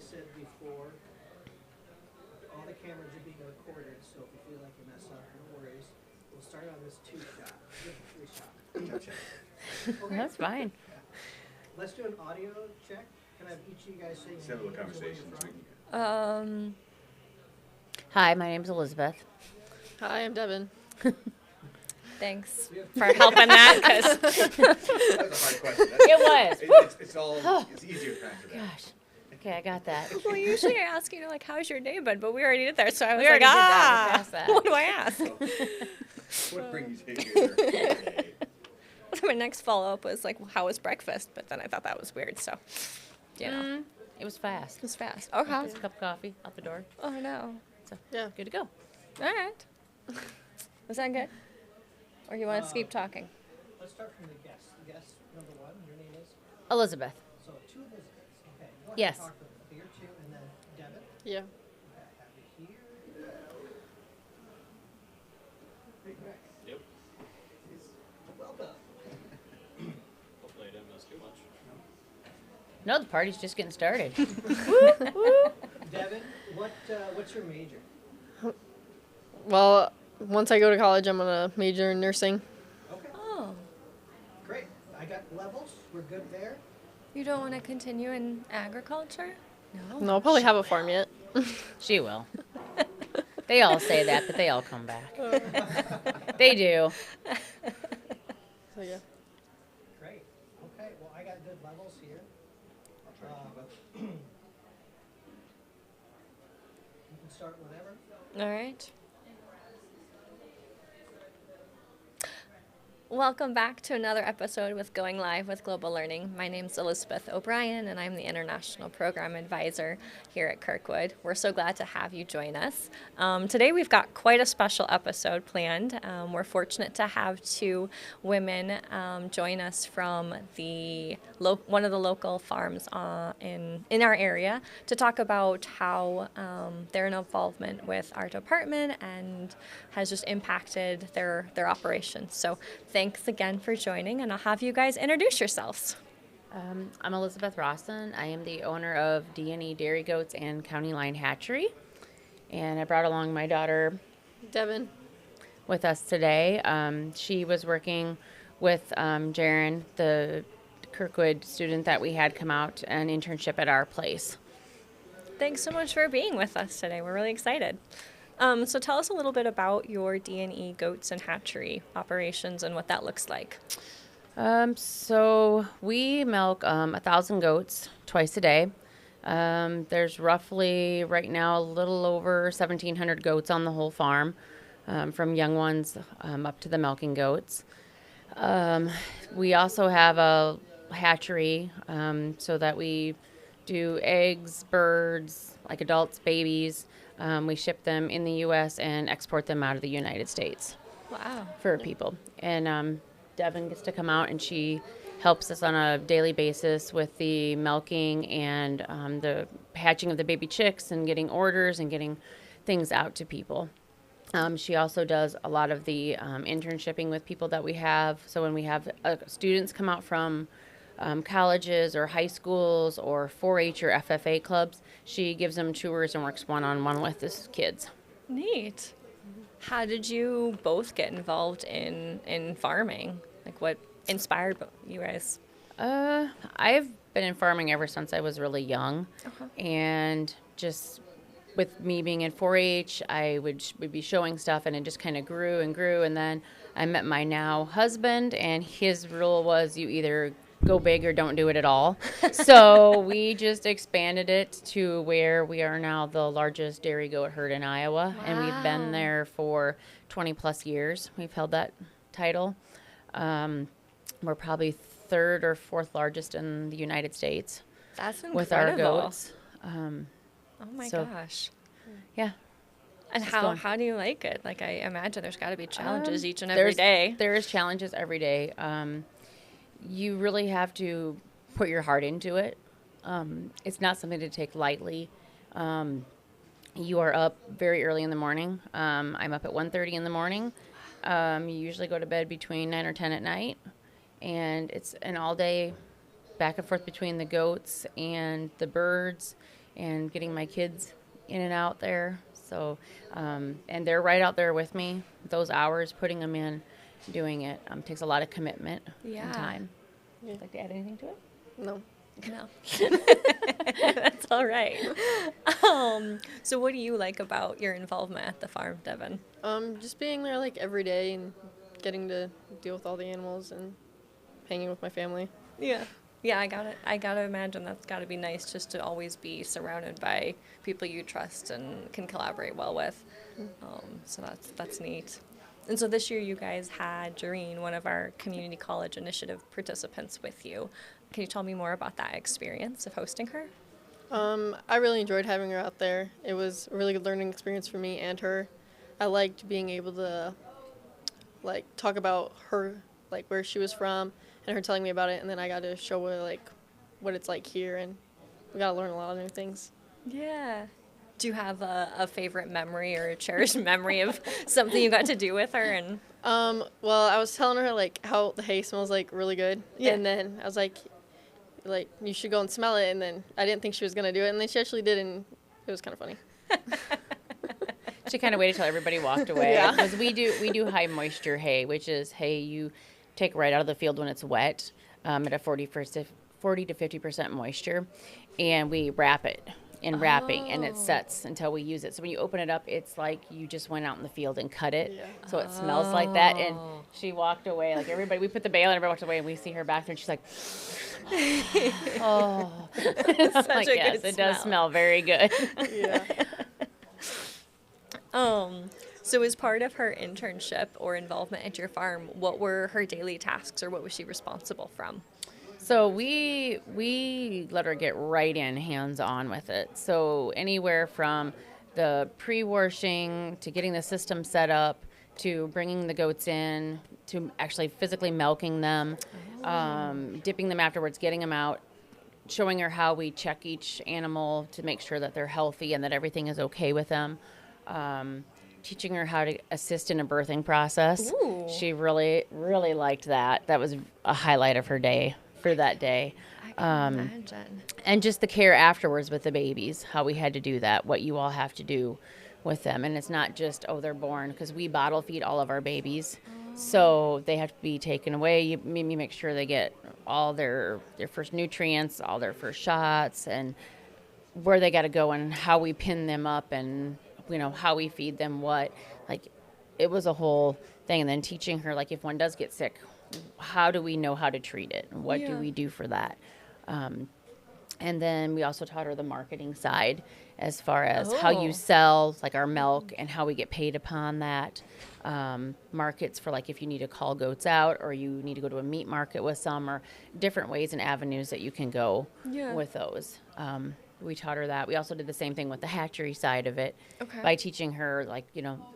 said before, all the cameras are being recorded, so if you feel like you mess up, no worries. We'll start on this 2-shot. You have a 3-shot. Okay. That's fine. Let's do an audio check. Can I have each of you guys say your Settle the names and where you're conversation. from? Hi, my name's Elizabeth. Hi, I'm Devin. Thanks for helping that, because That was a hard question. It was. It's easier after that. Gosh. Okay, I got that. well, usually I ask, like, how's your day, bud? But we already did that, so I was We like, already did that. We're past that. what do I ask? What brings you here? My next follow-up was like, how was breakfast? But then I thought that was weird, so, It was fast. it was fast. Okay. Just a cup of coffee out the door. Oh, no. So, Yeah. good to go. All right. Was that good? Or you want us to keep talking? Let's start from the guest. Guest number 1, your name is? Elizabeth. So 2 Elizabeths. Okay. Go ahead Yes. and talk to them. Here 2, and then Devin. Yeah. Okay, have you here. Yep. Welcome. Hopefully I didn't miss too much. No, the party's just getting started. Devin, what's your major? Well, once I go to college, I'm gonna major in nursing. Okay, Oh, great. I got levels. We're good there. you don't want to continue in agriculture? No. No, I'll probably have a farm yet. She will. They all say that, but they all come back. They do. So yeah. Great. Okay, well, I got good levels here. I'll try to keep up. You can start whenever. All right. Welcome back to another episode with Going Live with Global Learning. My name's Elizabeth O'Brien, and I'm the International Program Advisor here at Kirkwood. We're so glad to have you join us. Today we've got quite a special episode planned. We're fortunate to have 2 women join us from the one of the local farms in our area to talk about how their involvement with our department and has just impacted their operations. So thanks again for joining, and I'll have you guys introduce yourselves. I'm Elizabeth Rawson. I am the owner of D&E Dairy Goats and County Line Hatchery. And I brought along my daughter Devin. with us today. She was working with Jaron, the Kirkwood student that we had come out, an internship at our place. Thanks so much for being with us today. We're really excited. So tell us a little bit about your D&E goats and hatchery operations and what that looks like. So we milk 1,000 goats twice a day. There's roughly right now a little over 1,700 goats on the whole farm, from young ones up to the milking goats. We also have a hatchery so that we do eggs, birds, like adults, babies. We ship them in the U.S. and export them out of the United States Wow. for people. And Devin gets to come out, and she helps us on a daily basis with the milking and the hatching of the baby chicks and getting orders and getting things out to people. She also does a lot of the internshipping with people that we have. So when we have students come out from colleges or high schools or 4-H or FFA clubs, she gives them tours and works one-on-one with the kids. Neat. How did you both get involved in farming? Like, what inspired you guys? I've been in farming ever since I was really young. And just with me being in 4-H, I would be showing stuff, and it just kind of grew and grew. And then I met my now husband, and his rule was you either go big or don't do it at all. So we just expanded it to where we are now the largest dairy goat herd in Iowa. And we've been there for 20 plus years. We've held that title. We're probably 3rd or 4th largest in the United States That's incredible. with our goats. Oh my so- gosh. Yeah. And Just how going. how do you like it? Like, I imagine there's got to be challenges each and every day. There is challenges every day. You really have to put your heart into it. It's not something to take lightly. You are up very early in the morning. I'm up at 1:30 in the morning. You usually go to bed between 9 or 10 at night. And it's an all-day back and forth between the goats and the birds and getting my kids in and out there. So, and they're right out there with me. Those hours, putting them in, doing it, takes a lot of commitment Yeah. and time. Yeah. Would you like to add anything to it? No. No. That's all right. So what do you like about your involvement at the farm, Devin? Just being there like every day and getting to deal with all the animals and hanging with my family. Yeah. Yeah, I gotta imagine that's gotta be nice just to always be surrounded by people you trust and can collaborate well with. So that's neat. And so this year you guys had Jareen, one of our community college initiative participants, with you. Can you tell me more about that experience of hosting her? I really enjoyed having her out there. It was a really good learning experience for me and her. I liked being able to like talk about her, like where she was from, and her telling me about it, and then I got to show her like what it's like here, and we got to learn a lot of new things. Yeah. Do you have a favorite memory or a cherished memory of something you got to do with her? And Well, I was telling her like how the hay smells like really good, Yeah. and then I was like you should go and smell it, and then I didn't think she was gonna do it, and then she actually did, and it was kind of funny. She kind of waited till everybody walked away. Yeah. Because we do high moisture hay, which is hay you take right out of the field when it's wet, at a 40 to 50% moisture, and we wrap it in wrapping, and it sets until we use it. So when you open it up, it's like you just went out in the field and cut it. Yeah. So it smells like that. And she walked away, like everybody. We put the bale, and everybody walked away, and we see her back there, and she's like, "Oh, it's like, a yes, good it does smell. smell very good." Yeah. So as part of her internship or involvement at your farm, what were her daily tasks, or what was she responsible from? So we let her get right in, hands-on with it. So anywhere from the pre-washing to getting the system set up to bringing the goats in to actually physically milking them, dipping them afterwards, getting them out, showing her how we check each animal to make sure that they're healthy and that everything is okay with them. Teaching her how to assist in a birthing process. Ooh. She really, really liked that. That was a highlight of her day for that day. I can imagine. And just the care afterwards with the babies, how we had to do that, what you all have to do with them. And it's not just, they're born, because we bottle feed all of our babies. So they have to be taken away. You make sure they get all their first nutrients, all their first shots, and where they got to go and how we pin them up and, how we feed them what. Like, it was a whole thing. And then teaching her, like, if one does get sick, how do we know how to treat it? What do we do for that? And then we also taught her the marketing side as far as how you sell, like, our milk and how we get paid upon that. Markets for, like, if you need to call goats out or you need to go to a meat market with some, or different ways and avenues that you can go with those. We taught her that. We also did the same thing with the hatchery side of it by teaching her, like,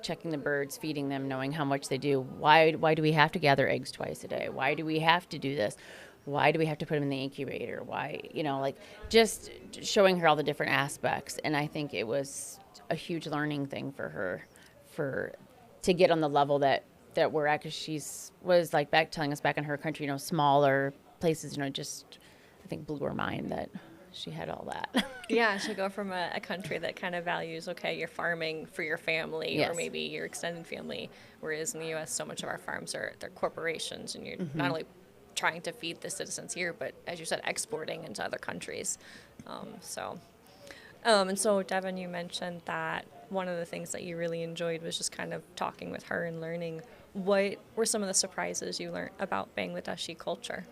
checking the birds, feeding them, knowing how much they do. Why do we have to gather eggs twice a day? Why do we have to do this? Why do we have to put them in the incubator? Why, like, just showing her all the different aspects. And I think it was a huge learning thing for her to get on the level that we're at, because was like telling us back in her country, smaller places, just, I think, blew her mind that she had all that. Yeah, to go from a country that kind of values, you're farming for your family or maybe your extended family, whereas in the U.S. so much of our farms they're corporations, and you're not only trying to feed the citizens here, but as you said, exporting into other countries. And so, Devin, you mentioned that one of the things that you really enjoyed was just kind of talking with her and learning. What were some of the surprises you learned about Bangladeshi culture?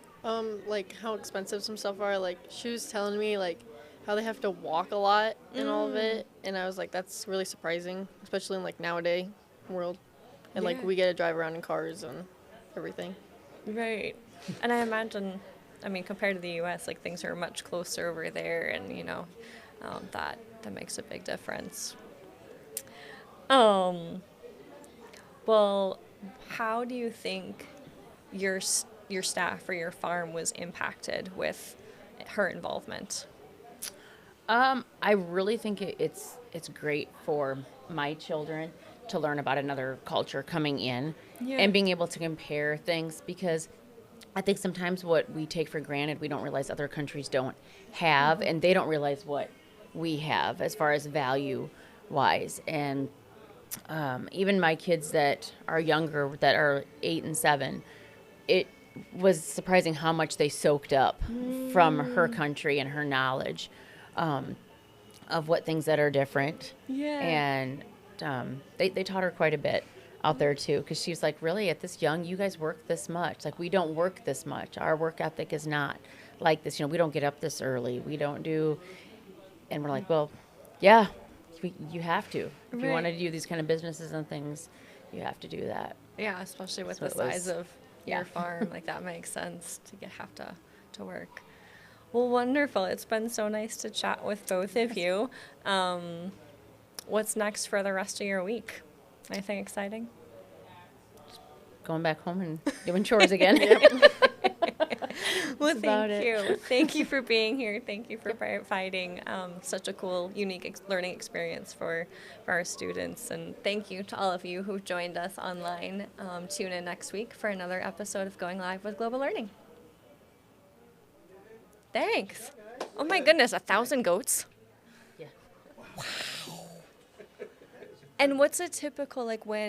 Like how expensive some stuff are. Like, she was telling me like how they have to walk a lot and all of it, and I was like, that's really surprising, especially in like nowadays world, and like we get to drive around in cars and everything. Right. And I imagine, compared to the U.S., like, things are much closer over there, and that makes a big difference. Well, how do you think your staff or your farm was impacted with her involvement? I really think it's great for my children to learn about another culture coming in and being able to compare things, because I think sometimes what we take for granted, we don't realize other countries don't have, and they don't realize what we have as far as value wise. And even my kids that are younger, that are 8 and 7, it was surprising how much they soaked up from her country and her knowledge of what things that are different. Yeah. And they taught her quite a bit out there too, because she was like, really, at this young, you guys work this much. Like, we don't work this much. Our work ethic is not like this. You know, we don't get up this early. We don't do, and we're like, well, yeah, you have to. If you want to do these kind of businesses and things, you have to do that. Yeah, especially with So the it was- size of yeah. your farm, like that makes sense to have to work. Well, wonderful. It's been so nice to chat with both of you. What's next for the rest of your week? Anything exciting? Going back home and doing chores again. Well, That's about thank it. you. Thank you for being here. Thank you for providing such a cool, unique learning experience for our students. And thank you to all of you who joined us online. Tune in next week for another episode of Going Live with Global Learning. Thanks. Oh my goodness, 1,000 goats? Yeah. Wow. And what's a typical, like, when